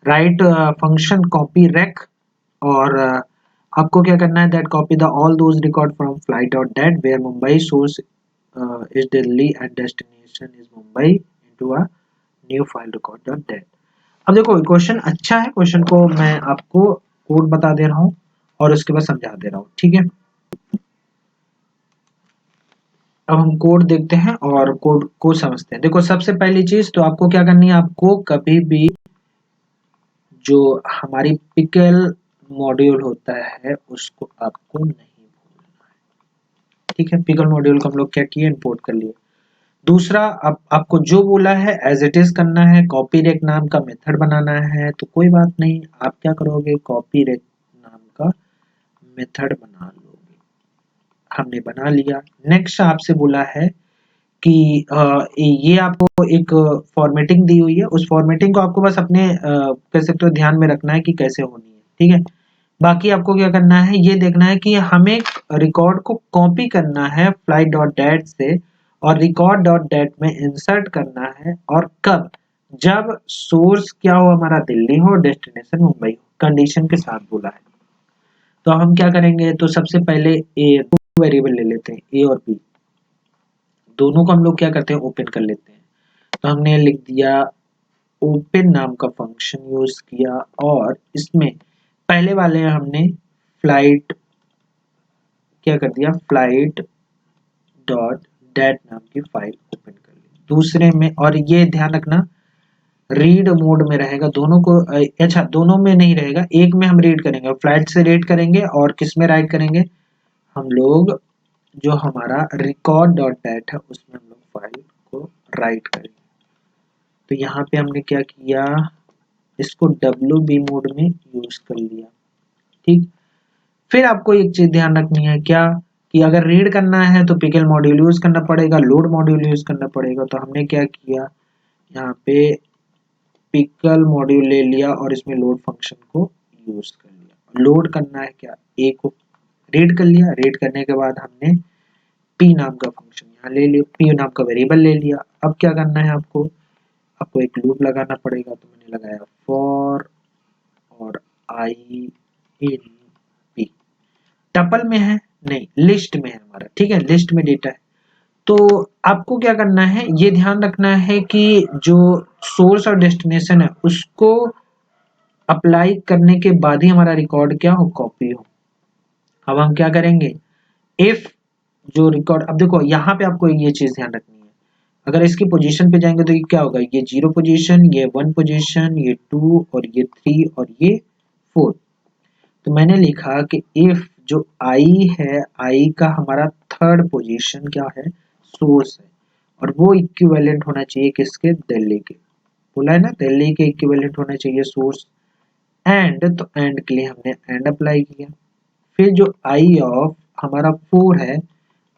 write function copy rec, और आपको क्या करना है, that copy the all those record from flight dot dat where Mumbai source is Delhi and destination is Mumbai into a new file record dot dat. अब देखो क्वेश्चन अच्छा है, क्वेश्चन को मैं आपको कोड बता दे रहा हूँ और उसके बाद समझा दे रहा हूँ। ठीक है, अब हम कोड देखते हैं और कोड को समझते हैं। देखो सबसे पहली चीज तो आपको क्या करनी है, आपको कभी भी जो हमारी पिकल मॉड्यूल होता है उसको आपको नहीं भूलना है। ठीक है, पिकल मॉड्यूल को हम लोग क्या किए, इंपोर्ट कर लिए। दूसरा, अब आपको जो बोला है एज इट इज करना है, कॉपी रेक नाम का मेथड बनाना है, तो कोई बात नहीं, आप क्या करोगे, कॉपी रेक नाम का मेथड बना लोगे। हमने बना लिया। नेक्स्ट आपसे बोला है कि ये आपको एक फॉर्मेटिंग दी हुई है, उस फॉर्मेटिंग को आपको बस अपने कह सकते हो ध्यान में रखना है कि कैसे होनी है, ठीक है। बाकी आपको क्या करना है, ये देखना है कि हमें रिकॉर्ड को कॉपी करना है फ्लाइट डॉट डेट से और रिकॉर्ड डॉट डेट में इंसर्ट करना है, और कब, जब सोर्स क्या हो हमारा दिल्ली हो, डेस्टिनेशन मुंबई हो, कंडीशन के साथ बोला है। तो हम क्या करेंगे, तो सबसे पहले ए दो वेरिएबल ले लेते हैं, ए और बी, दोनों को हम लोग क्या करते हैं, ओपन कर लेते हैं। तो हमने लिख दिया ओपन नाम का फंक्शन यूज किया, और इसमें पहले वाले हमने फ्लाइट क्या कर दिया, फ्लाइट डॉट डेट नाम की फाइल ओपन कर ली दूसरे में। और ये ध्यान रखना रीड मोड में रहेगा, दोनों को अच्छा दोनों में नहीं रहेगा, एक में हम रीड करेंगे, फ्लाइट से रीड करेंगे, और किस में राइट करेंगे, हम लोग जो हमारा रिकॉर्ड डॉट डेट है उसमें हम लोग फाइल को राइट करेंगे। तो यहाँ पे हमने क्या किया, इसको WB मोड में यूज कर लिया, ठीक। फिर आपको एक चीज ध्यान रखनी है क्या, कि अगर रीड करना है तो पिकल मॉड्यूल यूज करना पड़ेगा, लोड मॉड्यूल यूज करना पड़ेगा। तो हमने क्या किया, यहाँ पे पिकल मॉड्यूल ले लिया और इसमें लोड फंक्शन को यूज कर लिया। लोड करना है क्या, ए को रीड कर लिया, रीड करने के बाद हमने पी नाम का फंक्शन यहाँ ले लिया, पी नाम का वेरिएबल ले लिया। अब क्या करना है आपको, आपको एक लूप लगाना पड़ेगा, तो मैंने लगाया फॉर और आई इन पी, टपल में है नहीं, लिस्ट में है हमारा, ठीक है, लिस्ट में डेटा है। तो आपको क्या करना है, ये ध्यान रखना है कि जो सोर्स और डेस्टिनेशन है उसको अप्लाई करने के बाद ही हमारा रिकॉर्ड क्या हो, कॉपी हो। अब हम क्या करेंगे, इफ जो रिकॉर्ड, अब देखो यहाँ पे आपको ये चीज ध्यान रखनी है, अगर इसकी पोजीशन पे जाएंगे तो ये क्या होगा, ये 0 पोजीशन, ये 1 पोजीशन, ये 2 और ये 3 और ये 4। तो मैंने लिखा कि इफ जो आई है, आई का हमारा थर्ड पोजीशन क्या है, सोर्स है, और वो इक्विवेलेंट होना चाहिए किसके, दिल्ली के, बोला है ना, दिल्ली के इक्विवेलेंट होना चाहिए सोर्स। एंड, तो एंड के लिए हमने एंड अप्लाई किया। फिर जो आई ऑफ हमारा 4 है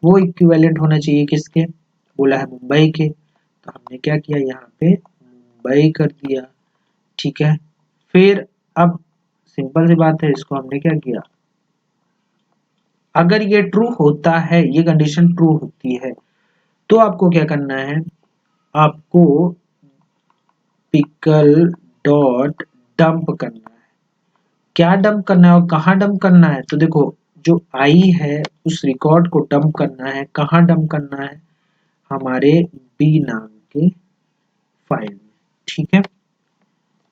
वो इक्विवेलेंट होना चाहिए किसके, बोला है मुंबई के, तो हमने क्या किया, यहाँ पे मुंबई कर दिया, ठीक है। फिर अब सिंपल सी बात है, इसको हमने क्या किया, अगर ये ट्रू होता है, ये कंडीशन ट्रू होती है, तो आपको क्या करना है, आपको पिकल डॉट डंप करना है। क्या डंप करना है और कहाँ डंप करना है, तो देखो जो आई है उस रिकॉर्ड को डंप करना है, कहाँ डंप करना है, हमारे बी नाम के फाइल में, ठीक है।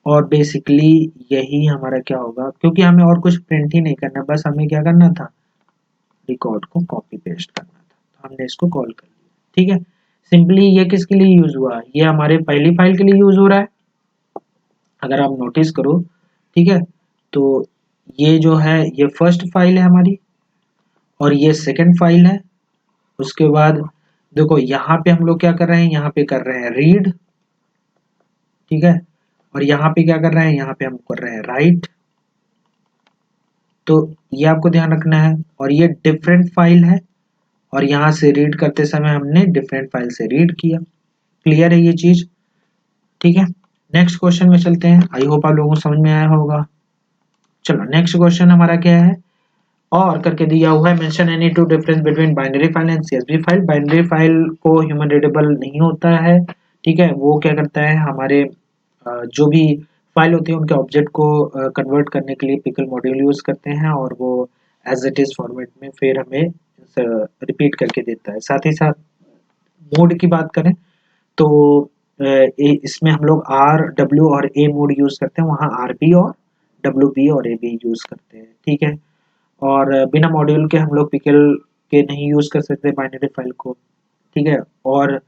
और बेसिकली यही हमारा क्या होगा, क्योंकि हमें और कुछ प्रिंट ही नहीं करना, बस हमें क्या करना था, रिकॉर्ड को कॉपी पेस्ट करना था, तो हमने इसको कॉल कर लिया, ठीक है। सिंपली ये किसके लिए यूज हुआ, ये हमारे पहली फाइल के लिए यूज हो रहा है, अगर आप नोटिस करो, ठीक है। तो ये जो है ये फर्स्ट फाइल है हमारी, और ये सेकंड फाइल है। उसके बाद देखो यहाँ पे हम लोग क्या कर रहे हैं, यहाँ पे कर रहे हैं रीड, ठीक है, और यहाँ पे क्या कर रहे हैं, यहाँ पे हम कर रहे हैं राइट। तो ये आपको ध्यान रखना है, और ये डिफरेंट फाइल है, और यहाँ से रीड करते समय हमने डिफरेंट फाइल से रीड किया। क्लियर है ये चीज, ठीक है। नेक्स्ट क्वेश्चन में चलते हैं, आई होप आप लोगों को समझ में आया होगा। चलो नेक्स्ट क्वेश्चन हमारा क्या है, और करके दिया हुआ है, mention any to difference between binary file and CSV file. Binary file को ह्यूमन रीडेबल नहीं होता है, ठीक है, वो क्या करता है, हमारे जो भी फाइल होती है उनके ऑब्जेक्ट को कन्वर्ट करने के लिए पिकल मॉड्यूल यूज करते हैं, और वो एज इट इज फॉर्मेट में फिर हमें रिपीट करके देता है। साथ ही साथ मोड की बात करें तो इसमें हम लोग RW और A मोड यूज करते हैं, वहाँ RB और WB और AB यूज करते हैं, ठीक है। और बिना मॉड्यूल के हम लोग पिकल के नहीं यूज कर सकते बाइनरी फाइल को, ठीक है। और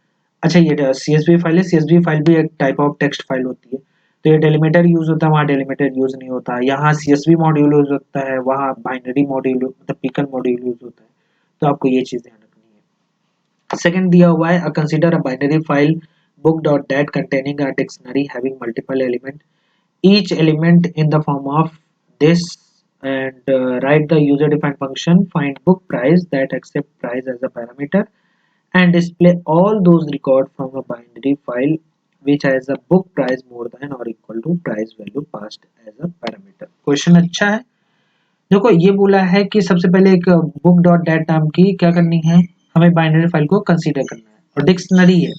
अच्छा ये सीएसवी फाइल है, सीएसवी फाइल भी एक टाइप ऑफ टेक्स्ट फाइल होती है, तो ये डेलीमीटर यूज होता है, वहाँ डेलीमीटर यूज नहीं होता, यहाँ सीएसवी मॉड्यूल यूज होता है, वहाँ बाइनरी मॉड्यूल मतलब पिकल मॉड्यूल यूज होता है। तो आपको ये चीज ध्यान रखनी है। सेकंड दिया हुआ है consider a binary file book.dat containing a dictionary having multiple element, each element in the form of this, and write the user defined function find book price that accept price as a parameter and display all those records from a binary file which has a book price more than or equal to price value passed as a parameter. Question अच्छा है। देखो ये बोला है कि सबसे पहले एक बुक डॉट डेट नाम की क्या करनी है, हमें बाइनरी फाइल को कंसीडर करना है और डिक्शनरी है,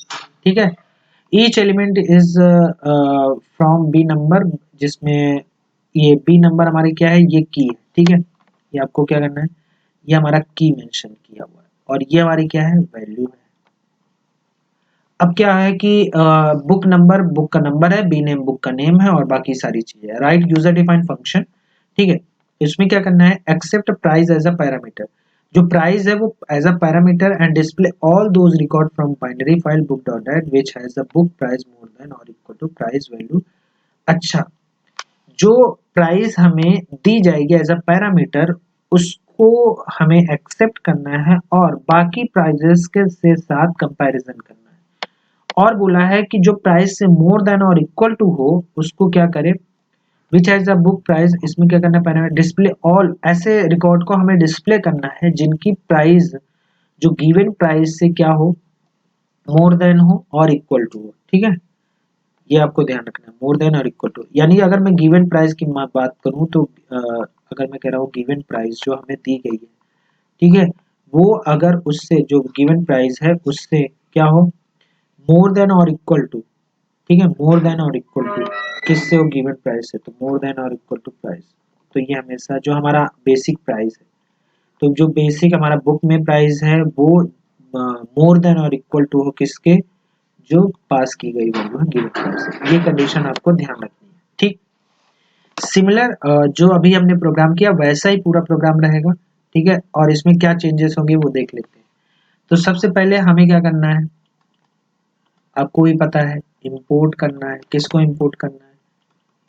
ठीक है। Each element is from B number, जिसमें ये बी नंबर हमारे क्या है, ये की है, ठीक है। ये आपको क्या करना है, ये हमारा की मेंशन किया हुआ है और ये हमारी क्या है, वैल्यू है। अब क्या है कि बुक नंबर बुक का नंबर है, बी नेम बुक का नेम है और बाकी सारी चीजें। राइट यूजर डिफाइंड फंक्शन, ठीक है। इसमें क्या करना है, accept price as a parameter, जो प्राइस है वो as a parameter and display all those record from binary file book dot dat which has the book price more than और इक्वल टू प्राइस वैल्यू। अच्छा, जो प्राइस हमें दी जाएगी एज अ पैरामीटर उसको हमें एक्सेप्ट करना है और बाकी प्राइजेस के से साथ कंपैरिजन करना है। और बोला है कि जो प्राइस से मोर देन और इक्वल टू हो उसको क्या करे, which has the book price, इसमें क्या करना है, पैरामीटर डिस्प्ले ऑल, ऐसे रिकॉर्ड को हमें डिस्प्ले करना है जिनकी प्राइस जो गिवन प्राइस से क्या हो, मोर देन हो और इक्वल टू हो, ठीक है। ये आपको ध्यान रखना है, मोर देन और इक्वल टू, यानी अगर मैं गिवन प्राइस की बात करूं तो अगर मैं कह रहा हूँ गिवन प्राइस जो हमें दी गई है, ठीक है, वो अगर उससे जो गिवन प्राइस है उससे क्या हो, मोर देन और इक्वल टू, ठीक है, मोर देन और इक्वल टू किससे हो, गिवन प्राइस से, तो मोर देन और इक्वल टू प्राइस। तो ये हमेशा जो हमारा बेसिक प्राइस है, तो जो बेसिक हमारा बुक में प्राइस है वो मोर देन और इक्वल टू हो किसके, जो पास की गई वैल्यू है गिवन प्राइस से। ये कंडीशन आपको ध्यान रखनी है, ठीक। सिमिलर जो अभी हमने प्रोग्राम किया वैसा ही पूरा प्रोग्राम रहेगा, ठीक है। और इसमें क्या चेंजेस होंगे वो देख लेते हैं। तो सबसे पहले हमें क्या करना है, आपको भी पता है, इंपोर्ट करना है। किसको इंपोर्ट करना है,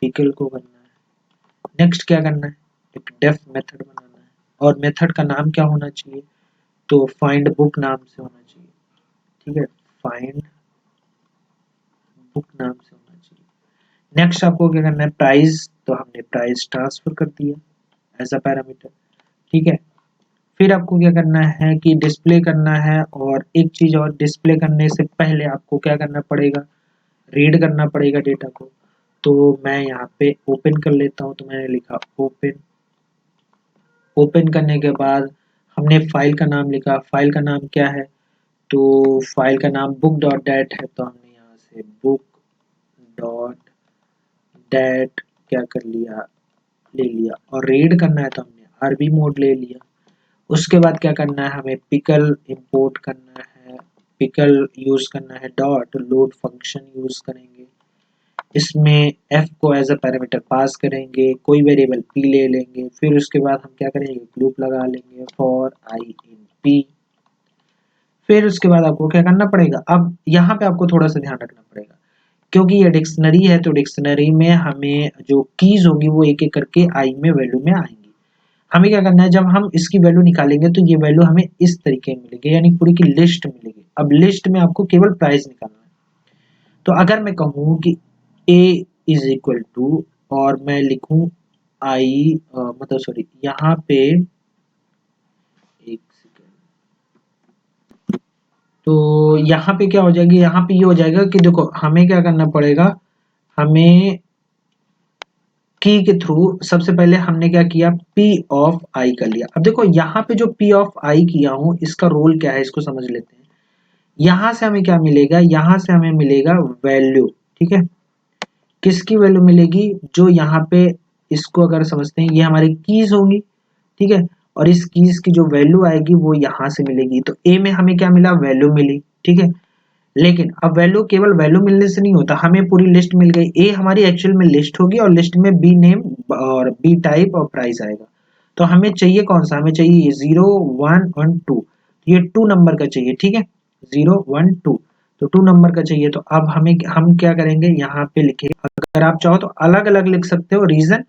पिकल को करना है। नेक्स्ट क्या करना है, एक डेफ मेथड बनाना है और मेथड का नाम क्या होना चाहिए, तो फाइंड बुक नाम से होना चाहिए, ठीक है, फाइंड बुक नाम से होना चाहिए। नेक्स्ट आपको क्या करना है, प्राइस, तो हमने प्राइस ट्रांसफर कर दिया एज अ पैरामीटर, ठीक है। फिर आपको क्या करना है कि डिस्प्ले करना है, और एक चीज और, डिस्प्ले करने से पहले आपको क्या करना पड़ेगा, रीड करना पड़ेगा डेटा को। तो मैं यहाँ पे ओपन कर लेता हूँ, तो मैंने लिखा ओपन। ओपन करने के बाद हमने फाइल का नाम लिखा, फाइल का नाम क्या है, तो फाइल का नाम बुक डॉट डेट है, तो हमने यहाँ से बुक डॉट डेट क्या कर लिया, ले लिया। और रीड करना है तो हमने आरबी मोड ले लिया। उसके बाद क्या करना है, हमें पिकल इंपोर्ट करना है, पिकल यूज करना है, डॉट लोड फंक्शन यूज करेंगे, इसमें f को एज अ पैरामीटर पास करेंगे, कोई वेरिएबल p ले लेंगे, फिर उसके बाद हम क्या करेंगे, लूप लगा लेंगे फॉर i इन p। फिर उसके बाद आपको क्या करना पड़ेगा, अब यहाँ पे आपको थोड़ा सा ध्यान रखना पड़ेगा, क्योंकि ये डिक्शनरी है तो डिक्शनरी में हमें जो कीज होगी वो एक एक करके आई में वैल्यू में आएंगी। हमें क्या करना है, जब हम इसकी वैल्यू निकालेंगे तो ये वैल्यू हमें इस तरीके में मिलेगी, यानी पूरी की लिस्ट मिलेगी। अब लिस्ट में आपको केवल प्राइस निकालना है। तो अगर मैं कहूँ कि a इज इक्वल टू, और मैं लिखूं आई मतलब सॉरी यहाँ पे एक सेकेंड, तो यहाँ पे क्या हो जाएगी, यहाँ पे ये हो जाएगा कि देखो हमें क्या करना पड़ेगा, हमें की के थ्रू सबसे पहले हमने क्या किया, p ऑफ i कर लिया। अब देखो यहाँ पे जो p ऑफ i किया हूँ इसका रोल क्या है, इसको समझ लेते हैं। यहाँ से हमें क्या मिलेगा, यहाँ से हमें मिलेगा वैल्यू, ठीक है। किसकी वैल्यू मिलेगी, जो यहाँ पे, इसको अगर समझते हैं ये हमारी कीज होगी, ठीक है, और इस कीज की जो वैल्यू आएगी वो यहाँ से मिलेगी। तो ए में हमें क्या मिला, वैल्यू मिली, ठीक है। लेकिन अब वैल्यू केवल वैल्यू मिलने से नहीं होता, हमें पूरी लिस्ट मिल गई। ए हमारी एक्चुअल में लिस्ट होगी और लिस्ट में बी नेम और बी टाइप और प्राइस आएगा। तो हमें चाहिए कौन सा, हमें चाहिए 0 1 और 2, ये 2 नंबर का चाहिए, ठीक है, 0 1 2, तो 2 नंबर का चाहिए। तो अब हम क्या करेंगे, यहाँ पे लिखेंगे। अगर आप चाहो तो अलग अलग लिख सकते हो, रीजन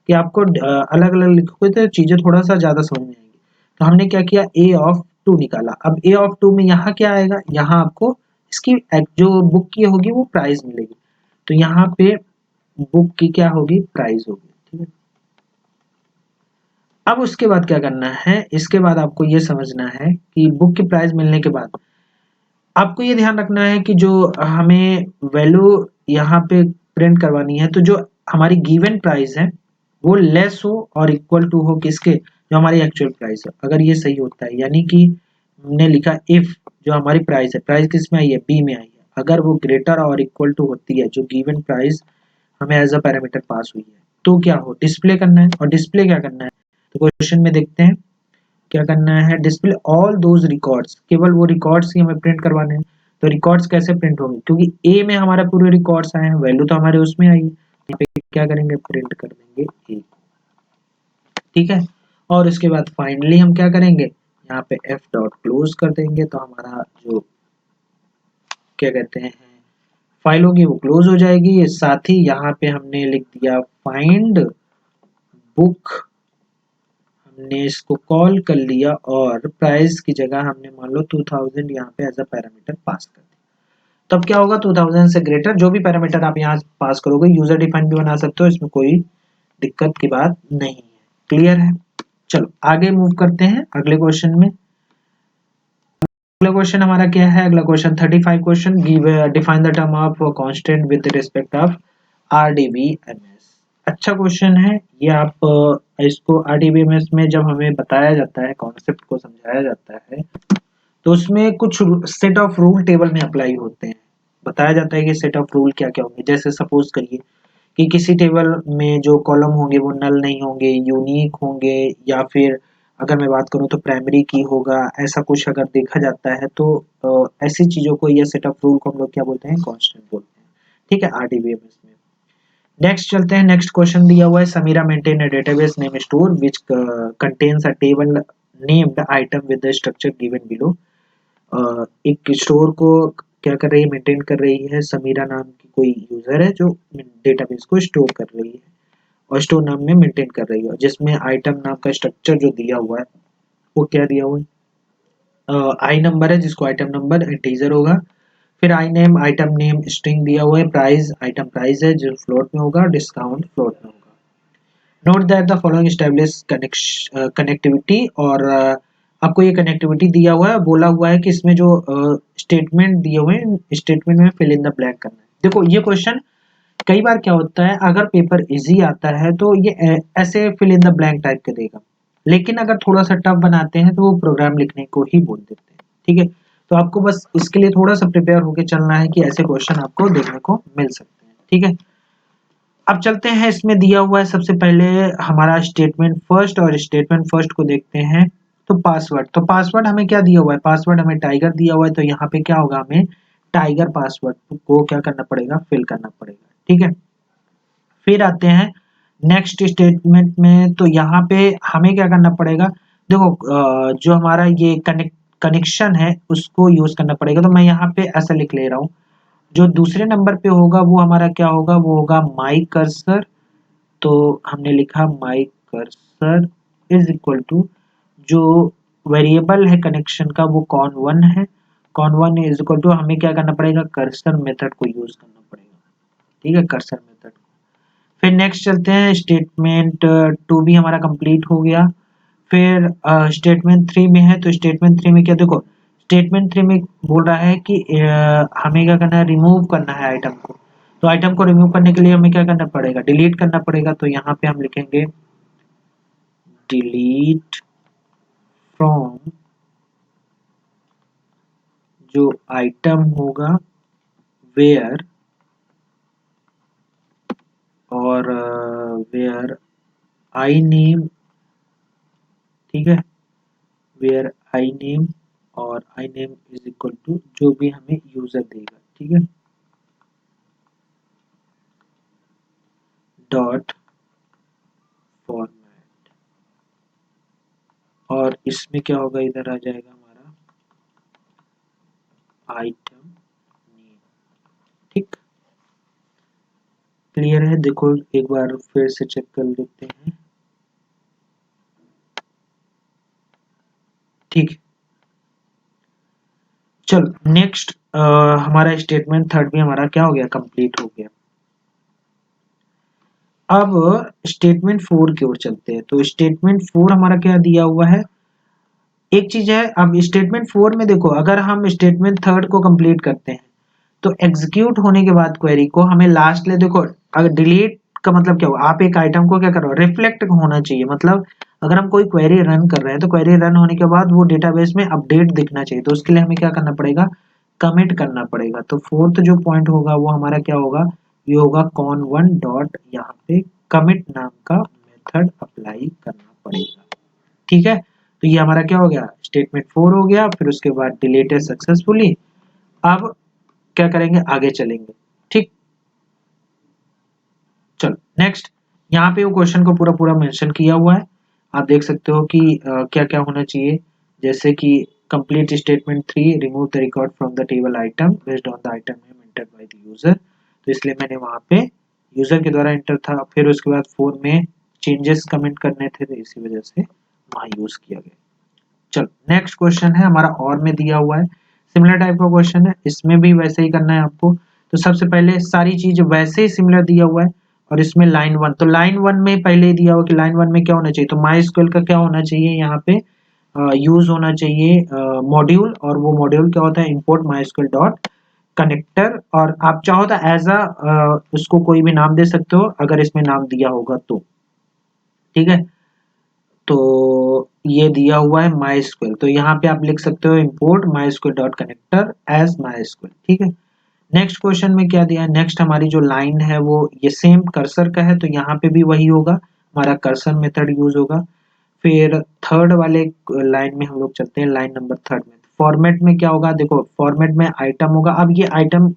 कि आपको अलग अलग लिखोगे तो चीजें थोड़ा सा ज्यादा समझ में आएंगी। तो हमने क्या किया, ए ऑफ टू निकाला। अब ए ऑफ टू में यहाँ क्या आएगा, यहाँ आपको इसकी जो बुक की होगी वो प्राइस मिलेगी, तो यहाँ पे बुक की क्या होगी, प्राइस होगी। ठीक है, अब उसके बाद क्या करना है, इसके बाद आपको ये समझना है कि बुक की प्राइस मिलने के बाद आपको ये ध्यान रखना है कि जो हमें वैल्यू यहाँ पे प्रिंट करवानी है, तो जो हमारी गिवन प्राइस है वो लेस हो और इक्वल टू हो किसके, जो हमारी एक्चुअल प्राइस है। अगर ये सही होता है, यानी कि हमने लिखा इफ जो हमारी प्राइस है, प्राइस किस में आई है, बी में आई है, अगर वो ग्रेटर और इक्वल टू होती है जो गिवन प्राइस हमें एज अ पैरामीटर पास हुई है, तो क्या हो, डिस्प्ले करना है। और डिस्प्ले क्या करना है, तो क्वेश्चन में देखते हैं क्या करना है, डिस्प्ले ऑल दोज रिकॉर्ड्स, केवल वो रिकॉर्ड्स ही हमें प्रिंट करवाने हैं। तो रिकॉर्ड्स कैसे प्रिंट होंगे, क्योंकि ए में हमारा पूरे रिकॉर्ड्स आए हैं, वैल्यू तो हमारे उसमें आई है, यहाँ पे क्या करेंगे, प्रिंट कर देंगे ए। ठीक है, और उसके बाद फाइनली हम क्या करेंगे, यहाँ पे एफ डॉट क्लोज कर देंगे, तो हमारा जो क्या कहते हैं फाइल होगी वो क्लोज हो जाएगी। साथ ही यहाँ पे हमने लिख दिया फाइंड बुक, हमने इसको कॉल कर लिया और प्राइस की जगह हमने मान लो 2000 यहाँ पे एज अ पैरामीटर पास कर दिया। तब क्या होगा, 2000 से ग्रेटर जो भी पैरामीटर आप यहाँ पास करोगे, यूजर डिफाइन भी बना सकते हो, इसमें कोई दिक्कत की बात नहीं है। क्लियर है, चलो आगे मूव करते हैं अगले क्वेश्चन में। अगला क्वेश्चन हमारा क्या है, अगला question 35 question, give define the term of constant with respect of RDBMS. अच्छा क्वेश्चन है ये, आप इसको आरडीबीएमएस में जब हमें बताया जाता है, कॉन्सेप्ट को समझाया जाता है, तो उसमें कुछ सेट ऑफ रूल टेबल में अप्लाई होते हैं। बताया जाता है कि सेट ऑफ रूल क्या क्या होंगे। जैसे सपोज करिए कि किसी टेबल में जो कॉलम होंगे वो नल नहीं होंगे, यूनिक होंगे, या फिर अगर मैं बात करूं तो प्राइमरी की होगा, ऐसा कुछ अगर देखा जाता है तो ऐसी चीजों को या सेट ऑफ रूल को हम लोग क्या बोलते हैं, कांस्टेंट बोलते हैं। ठीक है, आरडीबीएमएस में। नेक्स्ट चलते हैं, नेक्स्ट क्वेश्चन दिया हुआ है, Samira maintain a database name store which contains a table named item with the structure given below. एक स्टोर को क्या कर रही है, मेंटेन कर रही है, समीरा नाम की कोई यूजर है जो डेटाबेस को स्टोर कर रही है और स्टोर नाम में मेंटेन कर रही है, जिसमें आइटम नाम का स्ट्रक्चर जो दिया हुआ है वो क्या दिया हुआ है, आई नंबर है जिसको आइटम नंबर इंटीजर होगा, फिर I name item name string दिया हुआ है, प्राइस आइटम प्राइस है जो फ्लोट में होगा, डिस्काउंट फ्लोट में होगा। Note that the following establish connectivity, और आपको ये कनेक्टिविटी दिया हुआ है, बोला हुआ है कि इसमें जो स्टेटमेंट दिए हुए हैं, स्टेटमेंट में फिल इन द ब्लैंक करना है। देखो ये क्वेश्चन कई बार क्या होता है, अगर पेपर इजी आता है तो ये ऐसे fill in the blank type के देगा, लेकिन अगर थोड़ा सा टफ बनाते हैं तो वो प्रोग्राम लिखने को ही बोल देते हैं। ठीक है, तो आपको बस इसके लिए थोड़ा सा प्रिपेयर होके चलना है कि ऐसे क्वेश्चन आपको देखने को मिल सकते हैं। ठीक है, अब चलते हैं, इसमें दिया हुआ है सबसे पहले हमारा स्टेटमेंट फर्स्ट, और स्टेटमेंट फर्स्ट को देखते हैं। तो पासवर्ड, तो पासवर्ड हमें क्या दिया हुआ है, पासवर्ड हमें टाइगर दिया हुआ है, तो यहाँ पे क्या होगा, हमें टाइगर पासवर्ड को क्या करना पड़ेगा, फिल करना पड़ेगा। ठीक है, फिर आते हैं नेक्स्ट स्टेटमेंट में, तो यहाँ पे हमें क्या करना पड़ेगा, देखो जो हमारा ये कनेक्शन है उसको यूज करना पड़ेगा, तो मैं यहाँ पे ऐसा लिख ले रहा हूँ, जो दूसरे नंबर पे होगा वो हमारा क्या होगा, वो होगा माई कर्सर। तो हमने लिखा my cursor is equal to, जो वेरिएबल है कनेक्शन का वो कॉन वन है, con one is equal to, हमें क्या करना पड़ेगा, कर्सर मेथड को यूज करना पड़ेगा। ठीक है, कर्सर मेथड। फिर नेक्स्ट चलते हैं, स्टेटमेंट टू भी हमारा कंप्लीट हो गया। फिर स्टेटमेंट थ्री में है, तो स्टेटमेंट थ्री में क्या, देखो स्टेटमेंट थ्री में बोल रहा है कि हमें क्या करना है, रिमूव करना है आइटम को। तो आइटम को रिमूव करने के लिए हमें क्या करना पड़ेगा, डिलीट करना पड़ेगा। तो यहाँ पे हम लिखेंगे डिलीट फ्रॉम, जो आइटम होगा वेयर, और वेयर आई नेम, ठीक है, वेयर आई नेम, और I name is equal to जो भी हमें यूजर देगा। ठीक है, डॉट फॉर्मेट, और इसमें क्या होगा, इधर आ जाएगा हमारा आइटम नेम। ठीक, क्लियर है, देखो एक बार फिर से चेक कर लेते हैं। ठीक, चलो नेक्स्ट हमारा स्टेटमेंट थर्ड भी हमारा क्या हो गया, कंप्लीट हो गया। अब स्टेटमेंट फोर की ओर चलते हैं। तो स्टेटमेंट फोर हमारा क्या दिया हुआ है, एक चीज है। अब स्टेटमेंट फोर में देखो, अगर हम स्टेटमेंट थर्ड को कंप्लीट करते हैं तो एग्जीक्यूट होने के बाद क्वेरी को हमें लास्ट ले, देखो अगर डिलीट का मतलब क्या हुआ, आप एक आइटम को क्या कर रहे हो, रिफ्लेक्ट होना चाहिए। मतलब अगर हम कोई क्वेरी रन कर रहे हैं तो क्वेरी रन होने के बाद वो डेटाबेस में अपडेट दिखना चाहिए, तो उसके लिए हमें क्या करना पड़ेगा, कमिट करना पड़ेगा। तो फोर्थ जो पॉइंट होगा वो हमारा क्या होगा, ये होगा कॉन वन डॉट, यहाँ पे कमिट नाम का मेथड अप्लाई करना पड़ेगा। ठीक है, तो ये हमारा क्या हो गया, स्टेटमेंट फोर हो गया। फिर उसके बाद डिलीटेड सक्सेसफुली। अब क्या करेंगे, आगे चलेंगे। ठीक, चलो नेक्स्ट। यहाँ पे वो क्वेश्चन को पूरा पूरा मेंशन किया हुआ है, आप देख सकते हो कि क्या क्या होना चाहिए। जैसे कि complete statement three, remove the record from the table item based on the item name entered by the user. तो इसलिए मैंने वहां पे यूजर के द्वारा एंटर था। फिर उसके बाद फोर में चेंजेस कमेंट करने थे, तो इसी वजह से वहां यूज किया गया। चलो नेक्स्ट क्वेश्चन है हमारा, और में दिया हुआ है, सिमिलर टाइप का क्वेश्चन है, इसमें भी वैसे ही करना है आपको। तो सबसे पहले सारी चीज वैसे ही सिमिलर दिया हुआ है, और इसमें लाइन वन, तो लाइन वन में पहले ही दिया हुआ कि लाइन वन में क्या होना चाहिए, तो माई स्क्वेल का क्या होना चाहिए, यहाँ पे यूज होना चाहिए मॉड्यूल, और वो मॉड्यूल क्या होता है, import MySQL dot connector. और आप चाहो तो एज अ उसको कोई भी नाम दे सकते हो अगर इसमें नाम दिया होगा तो। ठीक है, तो ये दिया हुआ है माई स्क्वेल, तो यहाँ पे आप लिख सकते हो import MySQL dot connector as MySQL. ठीक है, नेक्स्ट क्वेश्चन में क्या दिया है, नेक्स्ट हमारी जो लाइन है वो ये सेम कर्सर का है, तो यहाँ पे भी वही होगा, हमारा कर्सर मेथड यूज होगा। फिर थर्ड वाले लाइन में हम लोग चलते हैं, लाइन नंबर थर्ड में। फॉर्मेट में क्या होगा, देखो फॉर्मेट में आइटम होगा। अब ये आइटम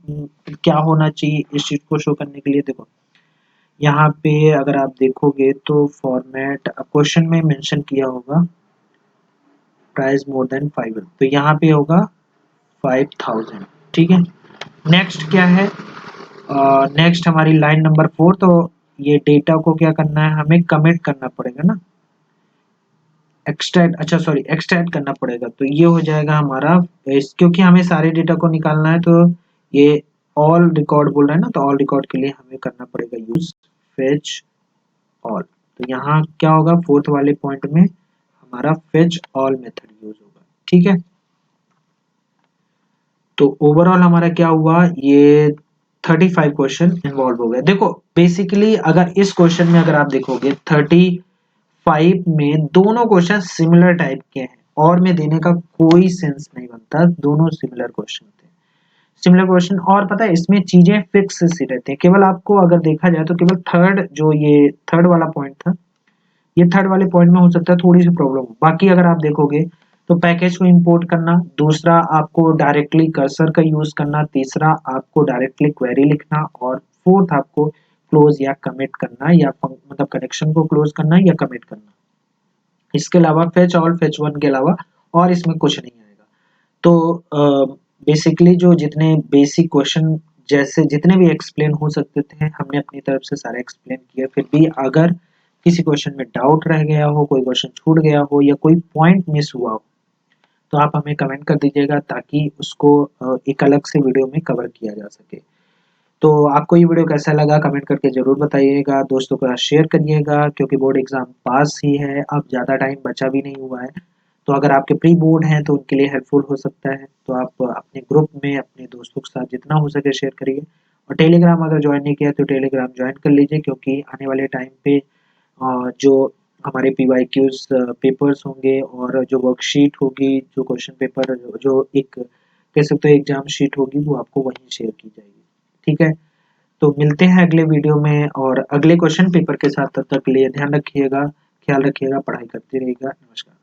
क्या होना चाहिए इस चीज को शो करने के लिए, देखो यहाँ पे अगर आप देखोगे तो फॉर्मेट क्वेश्चन में मेंशन किया होगा प्राइस मोर देन 5, तो यहाँ पे होगा 5000। ठीक है, नेक्स्ट क्या है, नेक्स्ट हमारी लाइन नंबर फोर। तो ये डेटा को क्या करना है, हमें कमिट करना पड़ेगा ना, एक्सट्रैक्ट, अच्छा सॉरी एक्सट्रैक्ट करना पड़ेगा। तो ये हो जाएगा हमारा क्योंकि हमें सारे डेटा को निकालना है, तो ये ऑल रिकॉर्ड बोल रहा है ना, तो ऑल रिकॉर्ड के लिए हमें करना पड़ेगा यूज फेच ऑल। तो यहाँ क्या होगा, फोर्थ वाले पॉइंट में हमारा फेच ऑल मेथड यूज होगा। ठीक है, तो ओवरऑल हमारा क्या हुआ, ये 35 क्वेश्चन इन्वॉल्व हो गए। देखो बेसिकली अगर इस क्वेश्चन में अगर आप देखोगे 35 में दोनों क्वेश्चन सिमिलर टाइप के हैं, और में देने का कोई सेंस नहीं बनता, दोनों सिमिलर क्वेश्चन थे, सिमिलर क्वेश्चन। और पता है इसमें चीजें फिक्स सी रहती है, केवल आपको अगर देखा जाए तो केवल थर्ड, जो ये थर्ड वाला पॉइंट था, ये थर्ड वाले पॉइंट में हो सकता है थोड़ी सी प्रॉब्लम। बाकी अगर आप देखोगे तो पैकेज को इंपोर्ट करना, दूसरा आपको डायरेक्टली कर्सर का यूज करना, तीसरा आपको डायरेक्टली क्वेरी लिखना, और फोर्थ आपको क्लोज या कमिट करना, या मतलब कनेक्शन को क्लोज करना या कमिट करना। इसके अलावा फेच ऑल, फेच वन के अलावा और इसमें कुछ नहीं आएगा। तो बेसिकली जो जितने बेसिक क्वेश्चन जैसे जितने भी एक्सप्लेन हो सकते थे हमने अपनी तरफ से सारे एक्सप्लेन किए। फिर भी अगर किसी क्वेश्चन में डाउट रह गया हो, कोई क्वेश्चन छूट गया हो, या कोई पॉइंट मिस हुआ हो, तो आप हमें कमेंट कर दीजिएगा ताकि उसको एक अलग से वीडियो में कवर किया जा सके। तो आपको ये वीडियो कैसा लगा कमेंट करके जरूर बताइएगा, दोस्तों को शेयर करिएगा, क्योंकि बोर्ड एग्जाम पास ही है, अब ज़्यादा टाइम बचा भी नहीं हुआ है। तो अगर आपके प्री बोर्ड हैं तो उनके लिए हेल्पफुल हो सकता है, तो आप अपने ग्रुप में अपने दोस्तों के साथ जितना हो सके शेयर करिए। और टेलीग्राम अगर ज्वाइन नहीं किया तो टेलीग्राम ज्वाइन कर लीजिए, क्योंकि आने वाले टाइम पे जो हमारे PYQs पेपर्स होंगे, और जो वर्कशीट होगी, जो क्वेश्चन पेपर, जो एक कह सकते हो एग्जाम शीट होगी, वो आपको वहीं शेयर की जाएगी। ठीक है, तो मिलते हैं अगले वीडियो में और अगले क्वेश्चन पेपर के साथ। तब तक के लिए ध्यान रखिएगा, ख्याल रखिएगा, पढ़ाई करते रहिएगा। नमस्कार।